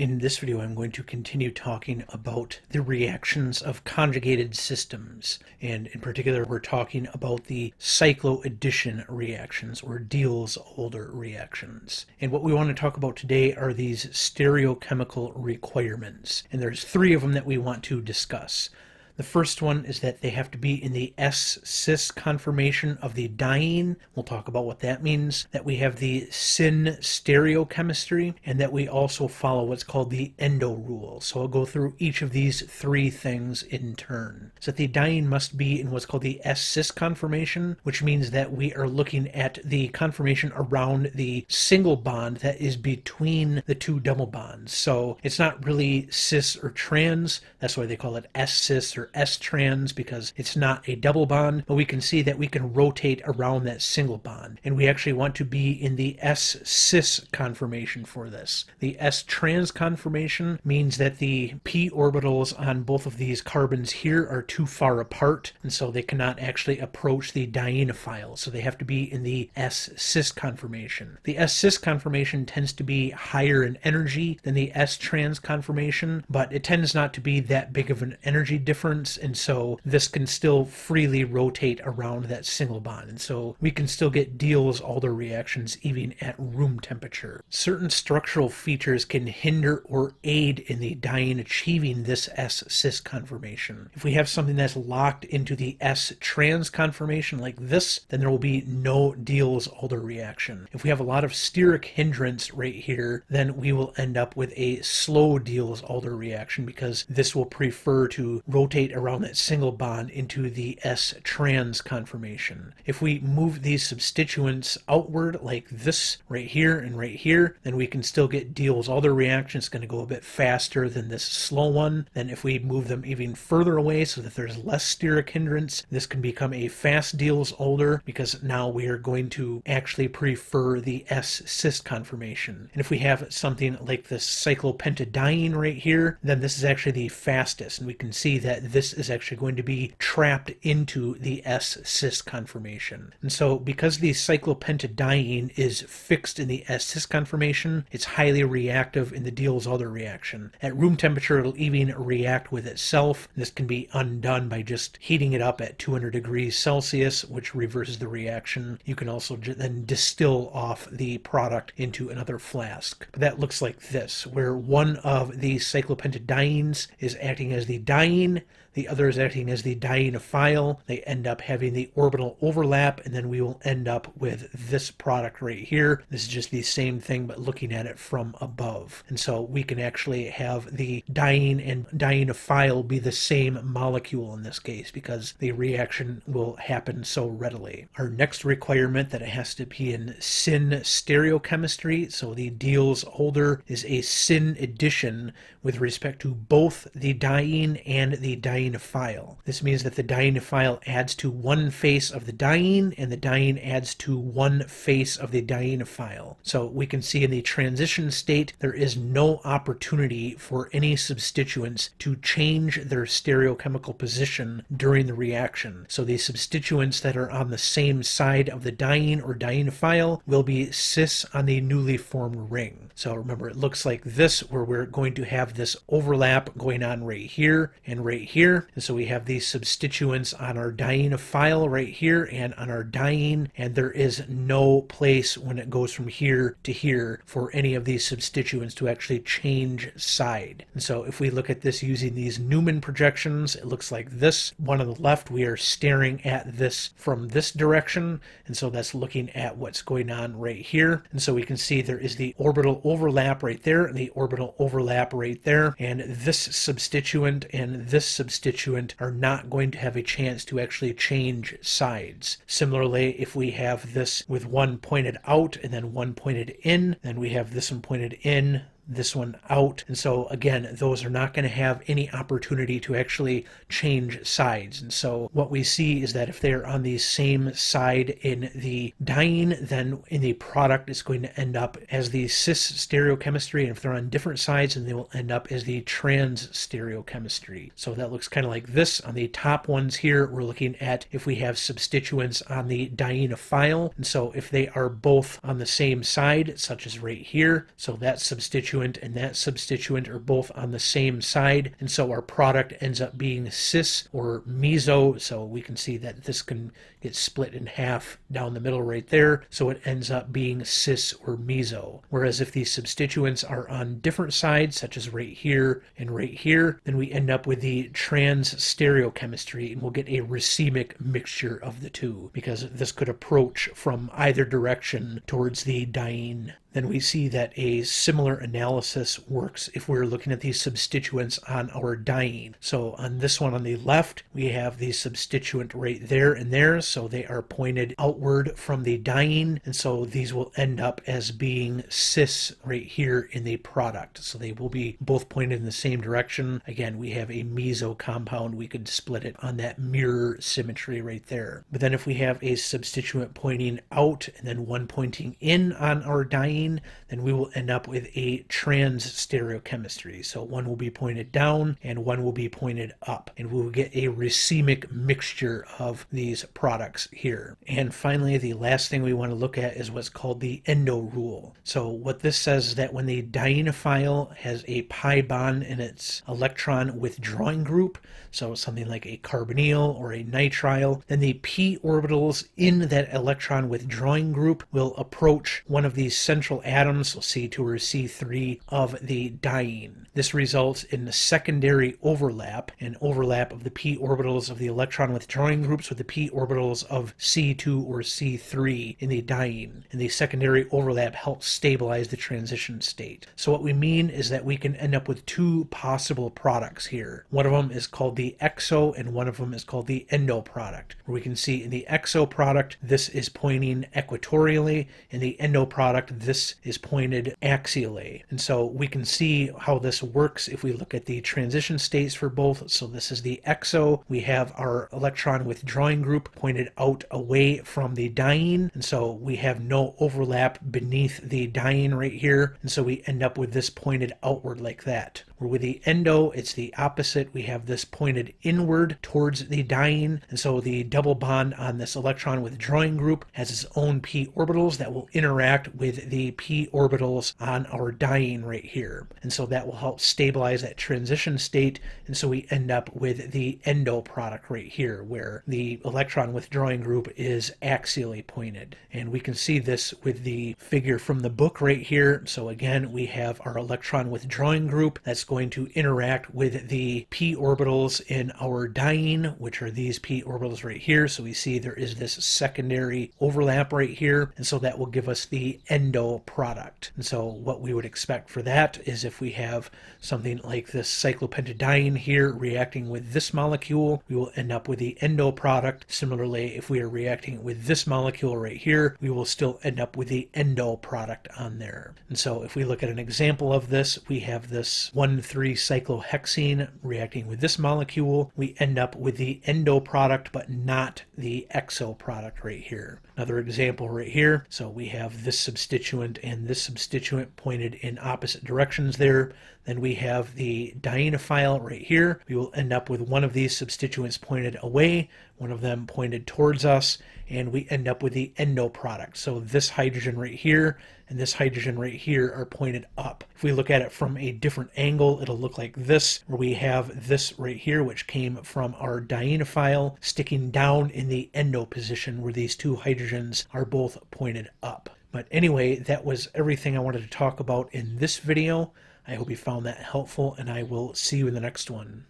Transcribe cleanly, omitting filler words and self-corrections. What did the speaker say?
In this video, I'm going to continue talking about the reactions of conjugated systems. And in particular, we're talking about the cycloaddition reactions or Diels-Alder reactions. And what we want to talk about today are these stereochemical requirements. And there's three of them that we want to discuss. The first one is that they have to be in the 𝑠-cis conformation of the diene. We'll talk about what that means. That we have the syn stereochemistry, and that we also follow what's called the endo rule. So I'll go through each of these three things in turn. So that the diene must be in what's called the 𝑠-cis conformation, which means that we are looking at the conformation around the single bond that is between the two double bonds. So it's not really cis or trans. That's why they call it 𝑠-cis or S-trans, because it's not a double bond, but we can see that we can rotate around that single bond. And we actually want to be in the 𝑠-cis conformation for this. The S-trans conformation means that the p orbitals on both of these carbons here are too far apart, and so they cannot actually approach the dienophile. So they have to be in the S-cis conformation. The S-cis conformation tends to be higher in energy than the S-trans conformation, but it tends not to be that big of an energy difference, and so this can still freely rotate around that single bond, and so we can still get Diels-Alder reactions even at room temperature. Certain structural features can hinder or aid in the diene achieving this S-cis conformation. If we have something that's locked into the S-trans conformation like this, then there will be no Diels-Alder reaction. If we have a lot of steric hindrance right here, then we will end up with a slow Diels-Alder reaction, because this will prefer to rotate around that single bond into the S-trans conformation. If we move these substituents outward like this right here and right here, then we can still get Diels-Alder reaction. It's going to go a bit faster than this slow one. Then if we move them even further away so that there's less steric hindrance, this can become a fast Diels-Alder, because now we are going to actually prefer the S-cis conformation. And if we have something like this cyclopentadiene right here, then this is actually the fastest, and we can see that this is actually going to be trapped into the S-cis conformation. And so because the cyclopentadiene is fixed in the S-cis conformation, it's highly reactive in the Diels-Alder reaction. At room temperature, it'll even react with itself. This can be undone by just heating it up at 200 degrees Celsius, which reverses the reaction. You can also then distill off the product into another flask. But that looks like this, where one of the cyclopentadienes is acting as the diene, the other is acting as the dienophile. They end up having the orbital overlap, and then we will end up with this product right here. This is just the same thing, but looking at it from above. And so we can actually have the diene and dienophile be the same molecule in this case, because the reaction will happen so readily. Our next requirement, that it has to be in syn stereochemistry. So the Diels-Alder is a syn addition with respect to both the diene and the dienophile. This means that the dienophile adds to one face of the diene, and the diene adds to one face of the dienophile. So we can see in the transition state, there is no opportunity for any substituents to change their stereochemical position during the reaction. So the substituents that are on the same side of the diene or dienophile will be cis on the newly formed ring. So remember, it looks like this, where we're going to have this overlap going on right here and right here. And so we have these substituents on our dienophile right here and on our diene, and there is no place when it goes from here to here for any of these substituents to actually change side. And so if we look at this using these Newman projections, it looks like this. One on the left, we are staring at this from this direction, and so that's looking at what's going on right here. And so we can see there is the orbital overlap right there and the orbital overlap right there, and this substituent and this substituent are not going to have a chance to actually change sides. Similarly, if we have this with one pointed out and then one pointed in, then we have this one pointed in, this one out. And so again, those are not going to have any opportunity to actually change sides. And so what we see is that if they're on the same side in the diene, then in the product it's going to end up as the cis stereochemistry, and if they're on different sides, then they will end up as the trans stereochemistry. So that looks kind of like this. On the top ones here, we're looking at if we have substituents on the dienophile, and so if they are both on the same side, such as right here, so that substituent substituent and that substituent are both on the same side, and so our product ends up being cis or meso. So we can see that this can get split in half down the middle right there, so it ends up being cis or meso. Whereas if these substituents are on different sides, such as right here and right here, then we end up with the trans stereochemistry, and we'll get a racemic mixture of the two, because this could approach from either direction towards the diene. Then we see that a similar analysis works if we're looking at these substituents on our diene. So on this one on the left, we have the substituent right there and there, so they are pointed outward from the diene, and so these will end up as being cis right here in the product. So they will be both pointed in the same direction. Again, we have a meso compound. We could split it on that mirror symmetry right there. But then if we have a substituent pointing out and then one pointing in on our diene, then we will end up with a trans stereochemistry. So one will be pointed down and one will be pointed up, and we will get a racemic mixture of these products here. And finally, the last thing we want to look at is what's called the endo rule. So what this says is that when the dienophile has a pi bond in its electron withdrawing group, so something like a carbonyl or a nitrile, then the p orbitals in that electron withdrawing group will approach one of these central atoms, so C2 or C3 of the diene. This results in the secondary overlap, an overlap of the p orbitals of the electron withdrawing groups with the p orbitals of C2 or C3 in the diene. And the secondary overlap helps stabilize the transition state. So what we mean is that we can end up with two possible products here. One of them is called the exo and one of them is called the endo product, where we can see in the exo product this is pointing equatorially, in the endo product this is pointed axially. And so we can see how this works if we look at the transition states for both. So this is the exo. We have our electron withdrawing group pointed out away from the diene, and so we have no overlap beneath the diene right here, and so we end up with this pointed outward like that. Where with the endo, it's the opposite. We have this pointed inward towards the diene, and so the double bond on this electron withdrawing group has its own p orbitals that will interact with the p orbitals on our diene right here, and so that will help stabilize that transition state, and so we end up with the endo product right here, where the electron withdrawing group is axially pointed. And we can see this with the figure from the book right here. So again, we have our electron withdrawing group that's going to interact with the p orbitals in our diene, which are these p orbitals right here. So we see there is this secondary overlap right here, and so that will give us the endo product. And so what we would expect for that is if we have something like this cyclopentadiene here reacting with this molecule, we will end up with the endo product. Similarly, if we are reacting with this molecule right here, we will still end up with the endo product on there. And so if we look at an example of this, we have this 1,3-cyclohexene reacting with this molecule. We end up with the endo product, but not the exo product right here. Another example right here. So we have this substituent and this substituent pointed in opposite directions there. Then we have the dienophile right here. We will end up with one of these substituents pointed away, one of them pointed towards us, and we end up with the endo product. So this hydrogen right here and this hydrogen right here are pointed up. If we look at it from a different angle, it'll look like this, where we have this right here, which came from our dienophile, sticking down in the endo position where these two hydrogens are both pointed up. But anyway, that was everything I wanted to talk about in this video. I hope you found that helpful, and I will see you in the next one.